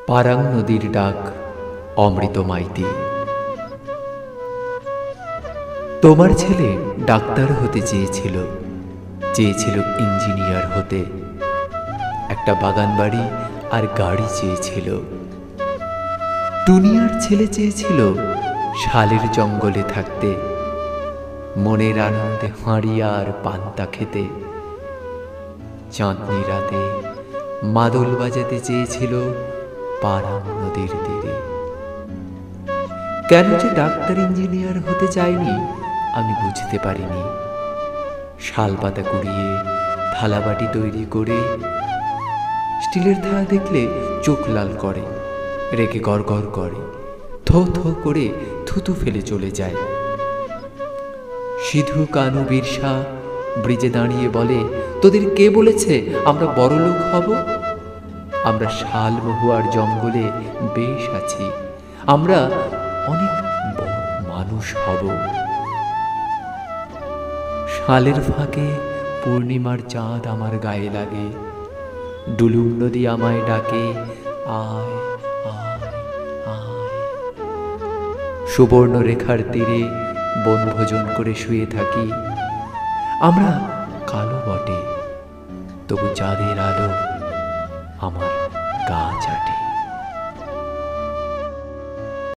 পারাং নদীর ডাক অমৃত মাইতি। তোমার ছেলে ডাক্তার হতে চেয়েছিল, চেয়েছিল ইঞ্জিনিয়ার হতে, একটা বাগান বাড়ি আর গাড়ি চেয়েছিল। দুনিয়ার ছেলে চেয়েছিল শালের জঙ্গলে থাকতে, মনের আনন্দে হাঁড়িয়া আর পান্তা খেতে। চাঁদনি রাতে মাদল বাজাতে চেয়েছিল পারাং নদীর তীরে। কেন যে ডাক্তার ইঞ্জিনিয়ার হতে চাইনি আমি বুঝতে পারিনি। শাল পাতা কুড়িয়ে থালাবাটি তৈরি করে, স্টিলের থালা দেখলে চোখ লাল করে, রেগে গড়গড় করে, থো থো করে থুতু ফেলে চলে যায়। সিধু কানু বিরসা ব্রিজে দাঁড়িয়ে বলে, তোদের কে বলেছে আমরা বড়লোক হব? আমরা শাল মহুয়ার জঙ্গলে বেশ আছি, আমরা অনেক বড় মানুষ হব। শালের ফাঁকে পূর্ণিমার চাঁদ আমার গায়ে লাগে, ডুলুম নদী আমায় ডাকে, আয় আয় আয়। সুবর্ণ রেখার তীরে বনভোজন করে শুয়ে থাকি। আমরা কালো বটে, তবু চাঁদের আলো আমার গা চাটে।